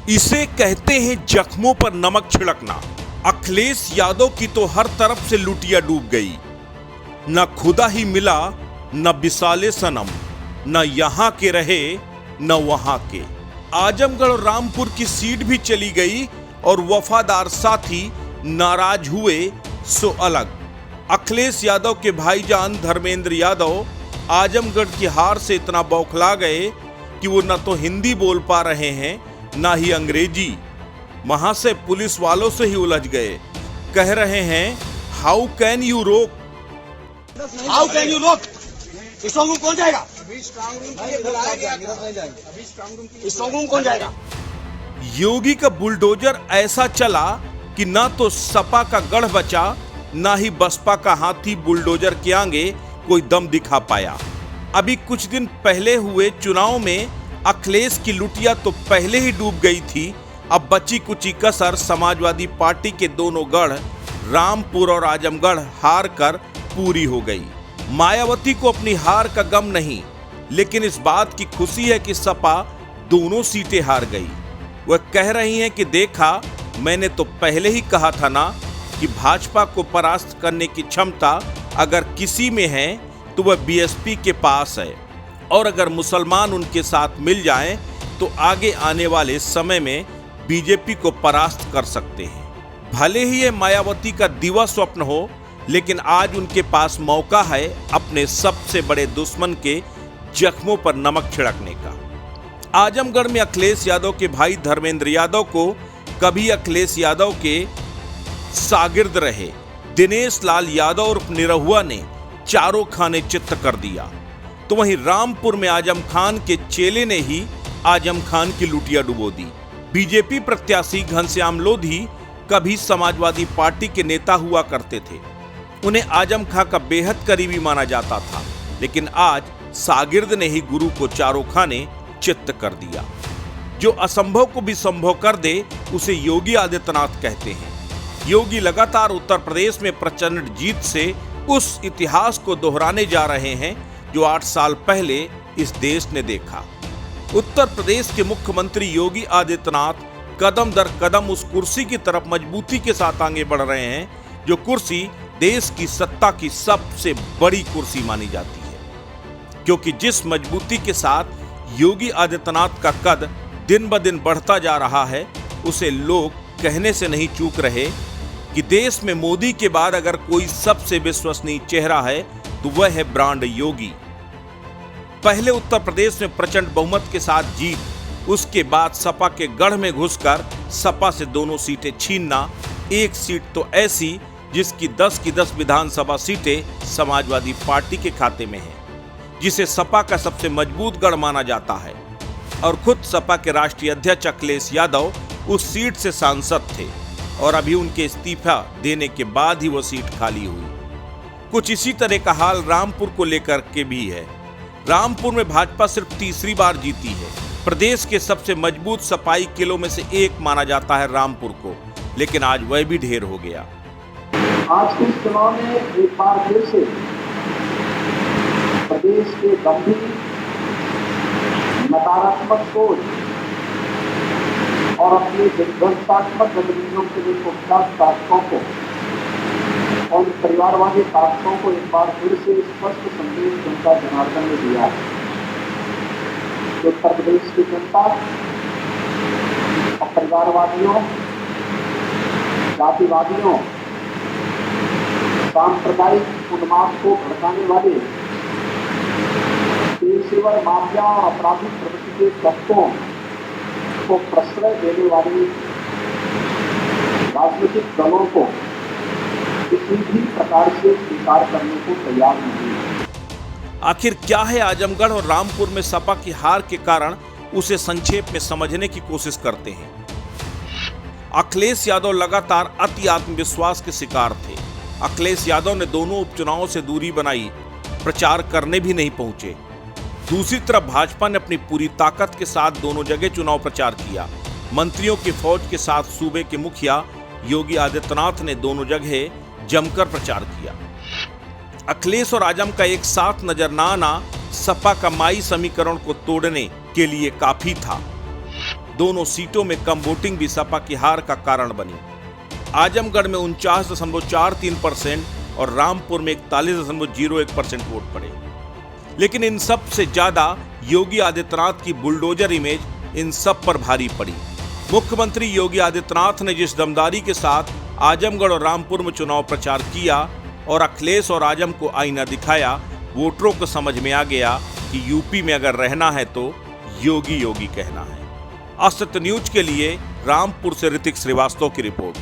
इसे कहते हैं जख्मों पर नमक छिड़कना। अखिलेश यादव की तो हर तरफ से लुटिया डूब गई। न खुदा ही मिला, न बिसाले सनम, न यहां के रहे न वहां के। आजमगढ़ और रामपुर की सीट भी चली गई और वफादार साथी नाराज हुए सो अलग। अखिलेश यादव के भाईजान धर्मेंद्र यादव आजमगढ़ की हार से इतना बौखला गए कि वो न तो हिंदी बोल पा रहे हैं ना ही अंग्रेजी। वहां से पुलिस वालों से ही उलझ गए। कह रहे हैं हाउ कैन यू रोक, हाउ कैन यू रोक। स्ट्रांग रूम कौन जाएगा? स्ट्रांग रूम कौन जाएगा? योगी का बुलडोजर ऐसा चला कि ना तो सपा का गढ़ बचा, ना ही बसपा का हाथी बुलडोजर के आगे कोई दम दिखा पाया। अभी कुछ दिन पहले हुए चुनाव में अखिलेश की लुटिया तो पहले ही डूब गई थी। अब बची कुची कसर समाजवादी पार्टी के दोनों गढ़ रामपुर और आजमगढ़ हार कर पूरी हो गई। मायावती को अपनी हार का गम नहीं, लेकिन इस बात की खुशी है कि सपा दोनों सीटें हार गई। वह कह रही हैं कि देखा, मैंने तो पहले ही कहा था ना कि भाजपा को परास्त करने की क्षमता अगर किसी में है तो वह बीएसपी के पास है, और अगर मुसलमान उनके साथ मिल जाएं तो आगे आने वाले समय में बीजेपी को परास्त कर सकते हैं। भले ही ये मायावती का दिवा स्वप्न हो, लेकिन आज उनके पास मौका है अपने सबसे बड़े दुश्मन के जख्मों पर नमक छिड़कने का। आजमगढ़ में अखिलेश यादव के भाई धर्मेंद्र यादव को कभी अखिलेश यादव के शागिर्द रहे दिनेश लाल यादव और निरहुआ ने चारों खाने चित्त कर दिया, तो वहीं रामपुर में आजम खान के चेले ने ही आजम खान की लुटिया डुबो दी। बीजेपी प्रत्याशी घनश्याम लोधी कभी समाजवादी पार्टी के नेता हुआ करते थे। उन्हें आजम खां का बेहद करीबी माना जाता था, लेकिन आज शागिर्द ने ही गुरु को चारों खाने चित्त कर दिया। जो असंभव को भी संभव कर दे उसे योगी आदित्यनाथ कहते हैं। योगी लगातार उत्तर प्रदेश में प्रचंड जीत से उस इतिहास को दोहराने जा रहे हैं जो 8 साल पहले इस देश ने देखा। उत्तर प्रदेश के मुख्यमंत्री योगी आदित्यनाथ कदम दर कदम उस कुर्सी की तरफ मजबूती के साथ आगे बढ़ रहे हैं जो कुर्सी देश की सत्ता की सबसे बड़ी कुर्सी मानी जाती है, क्योंकि जिस मजबूती के साथ योगी आदित्यनाथ का कद दिन ब दिन बढ़ता जा रहा है, उसे लोग कहने से नहीं चूक रहे कि देश में मोदी के बाद अगर कोई सबसे विश्वसनीय चेहरा है तो वह है ब्रांड योगी। पहले उत्तर प्रदेश में प्रचंड बहुमत के साथ जीत, उसके बाद सपा के गढ़ में घुसकर सपा से दोनों सीटें छीनना, एक सीट तो ऐसी जिसकी 10 की 10 विधानसभा सीटें समाजवादी पार्टी के खाते में है, जिसे सपा का सबसे मजबूत गढ़ माना जाता है। और खुद सपा के राष्ट्रीय अध्यक्ष अखिलेश यादव उस सीट से सांसद थे और अभी उनके इस्तीफा देने के बाद ही वो सीट खाली हुई। कुछ इसी तरह का हाल रामपुर को लेकर के भी है। रामपुर में भाजपा सिर्फ तीसरी बार जीती है। प्रदेश के सबसे मजबूत सपाई किलों में से एक माना जाता है रामपुर को, लेकिन आज वह भी ढेर हो गया। आज के इस चुनाव में एक बार फिर से प्रदेश के गंभीर नकारात्मक सोच और अपने विध्वंसात्मक गतिविधियों के लिए कुख्यात शासकों को और परिवारवादी शासकों को एक बार फिर से स्पष्ट संदेश जनता जनार्दन ने दिया है। उत्तर प्रदेश की जनता और परिवारवादियों, जातिवादियों, सांप्रदायिक उन्माद को भड़काने वाले पेशेवर माफिया और आपराधिक प्रवृत्ति के तत्वों को प्रश्रय देने वाले राजनीतिक दलों को किसी भी प्रकार से स्वीकार करने को तैयार नहीं है। आखिर क्या है आजमगढ़ और रामपुर में सपा की हार के कारण, उसे संक्षेप में समझने की कोशिश करते हैं। अखिलेश यादव लगातार अति आत्मविश्वास के शिकार थे। अखिलेश यादव ने दोनों उपचुनावों से दूरी बनाई, प्रचार करने भी नहीं पहुंचे। दूसरी तरफ भाजपा ने अपनी पूरी ताकत के साथ दोनों जगह चुनाव प्रचार किया। मंत्रियों की फौज के साथ सूबे के मुखिया योगी आदित्यनाथ ने दोनों जगह जमकर प्रचार किया। अखिलेश और आजम का एक साथ नजर न आना सपा का माई समीकरण को तोड़ने के लिए काफी था। दोनों सीटों में कम वोटिंग भी सपा की हार का कारण बनी। आजमगढ़ में 49.43% और रामपुर में 41.01% वोट पड़े। लेकिन इन सब से ज्यादा योगी आदित्यनाथ की बुलडोजर इमेज इन सब पर भारी पड़ी। मुख्यमंत्री योगी आदित्यनाथ ने जिस दमदारी के साथ आजमगढ़ और रामपुर में चुनाव प्रचार किया और अखिलेश और आजम को आईना दिखाया, वोटरों को समझ में आ गया कि यूपी में अगर रहना है तो योगी योगी कहना है। अस्त्र न्यूज के लिए रामपुर से ऋतिक श्रीवास्तव की रिपोर्ट।